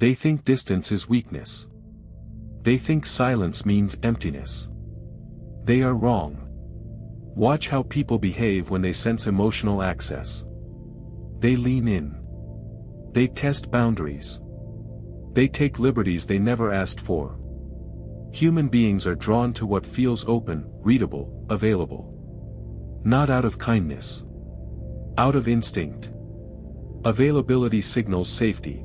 They think distance is weakness. They think silence means emptiness. They are wrong. Watch how people behave when they sense emotional access. They lean in. They test boundaries. They take liberties they never asked for. Human beings are drawn to what feels open, readable, available. Not out of kindness. Out of instinct. Availability signals safety.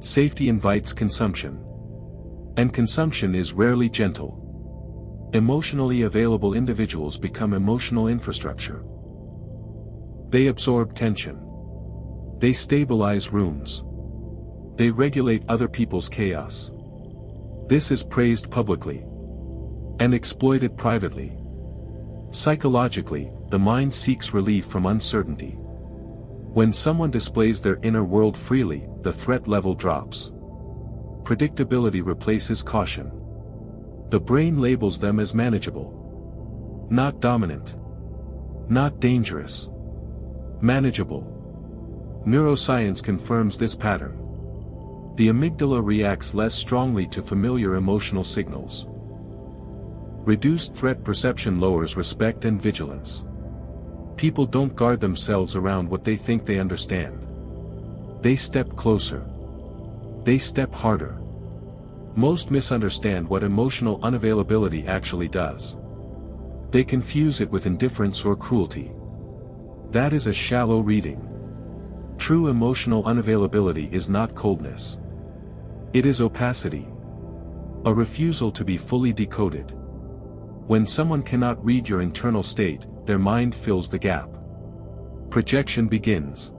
Safety invites consumption. And consumption is rarely gentle. Emotionally available individuals become emotional infrastructure. They absorb tension. They stabilize rooms. They regulate other people's chaos. This is praised publicly and exploited privately. Psychologically, the mind seeks relief from uncertainty. When someone displays their inner world freely, the threat level drops. Predictability replaces caution. The brain labels them as manageable. Not dominant. Not dangerous. Manageable. Neuroscience confirms this pattern. The amygdala reacts less strongly to familiar emotional signals. Reduced threat perception lowers respect and vigilance. People don't guard themselves around what they think they understand. They step closer. They step harder. Most misunderstand what emotional unavailability actually does. They confuse it with indifference or cruelty. That is a shallow reading. True emotional unavailability is not coldness. It is opacity. A refusal to be fully decoded. When someone cannot read your internal state, their mind fills the gap. Projection begins.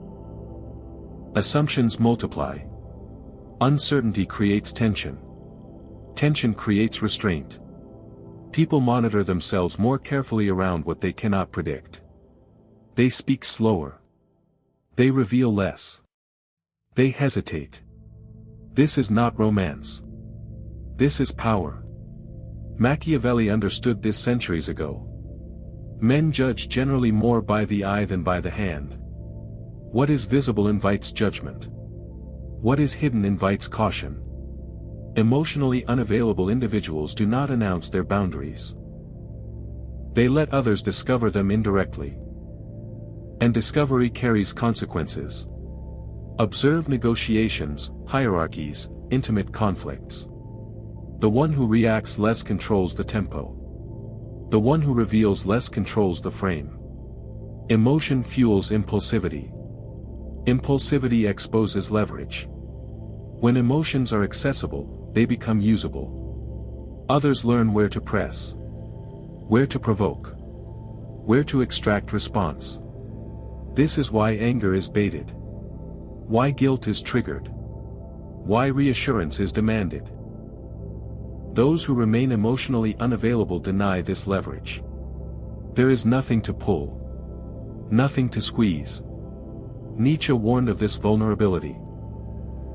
Assumptions multiply. Uncertainty creates tension. Tension creates restraint. People monitor themselves more carefully around what they cannot predict. They speak slower. They reveal less. They hesitate. This is not romance. This is power. Machiavelli understood this centuries ago. Men judge generally more by the eye than by the hand. What is visible invites judgment. What is hidden invites caution. Emotionally unavailable individuals do not announce their boundaries. They let others discover them indirectly. And discovery carries consequences. Observe negotiations, hierarchies, intimate conflicts. The one who reacts less controls the tempo. The one who reveals less controls the frame. Emotion fuels impulsivity. Impulsivity exposes leverage. When emotions are accessible, they become usable. Others learn where to press. Where to provoke. Where to extract response. This is why anger is baited. Why guilt is triggered. Why reassurance is demanded. Those who remain emotionally unavailable deny this leverage. There is nothing to pull. Nothing to squeeze. Nietzsche warned of this vulnerability.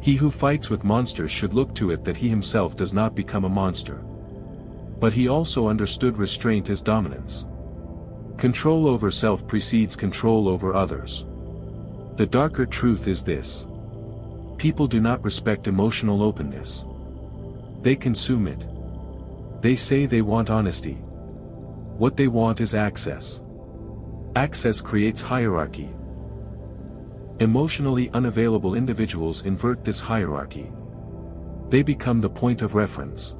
He who fights with monsters should look to it that he himself does not become a monster. But he also understood restraint as dominance. Control over self precedes control over others. The darker truth is this. People do not respect emotional openness. They consume it. They say they want honesty. What they want is access. Access creates hierarchy. Emotionally unavailable individuals invert this hierarchy. They become the point of reference.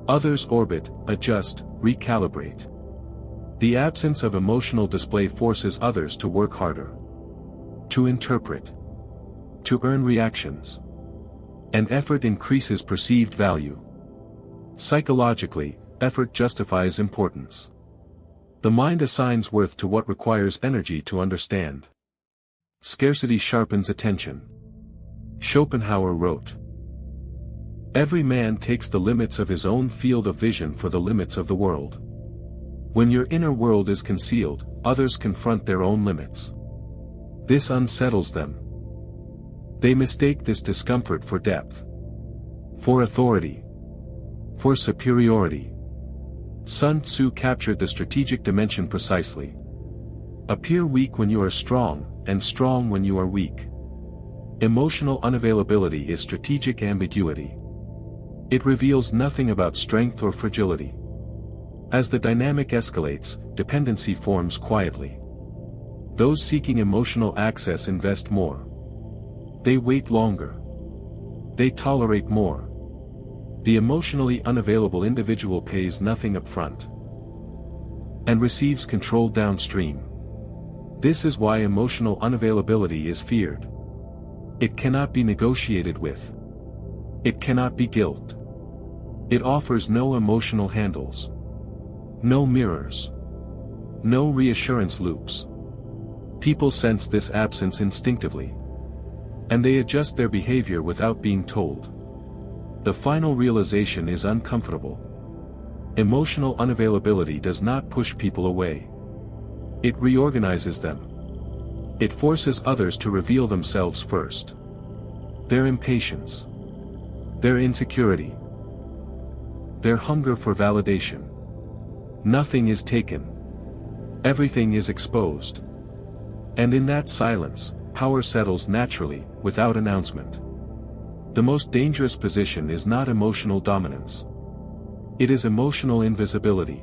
Others orbit, adjust, recalibrate. The absence of emotional display forces others to work harder. To interpret. To earn reactions. And effort increases perceived value. Psychologically, effort justifies importance. The mind assigns worth to what requires energy to understand. Scarcity sharpens attention. Schopenhauer wrote, "Every man takes the limits of his own field of vision for the limits of the world." When your inner world is concealed, others confront their own limits. This unsettles them. They mistake this discomfort for depth. For authority. For superiority. Sun Tzu captured the strategic dimension precisely. Appear weak when you are strong, and strong when you are weak. Emotional unavailability is strategic ambiguity. It reveals nothing about strength or fragility. As the dynamic escalates, dependency forms quietly. Those seeking emotional access invest more. They wait longer. They tolerate more. The emotionally unavailable individual pays nothing upfront and receives control downstream. This is why emotional unavailability is feared. It cannot be negotiated with. It cannot be guilt. It offers no emotional handles. No mirrors. No reassurance loops. People sense this absence instinctively. And they adjust their behavior without being told. The final realization is uncomfortable. Emotional unavailability does not push people away. It reorganizes them. It forces others to reveal themselves first. Their impatience. Their insecurity. Their hunger for validation. Nothing is taken. Everything is exposed. And in that silence, power settles naturally, without announcement. The most dangerous position is not emotional dominance. It is emotional invisibility.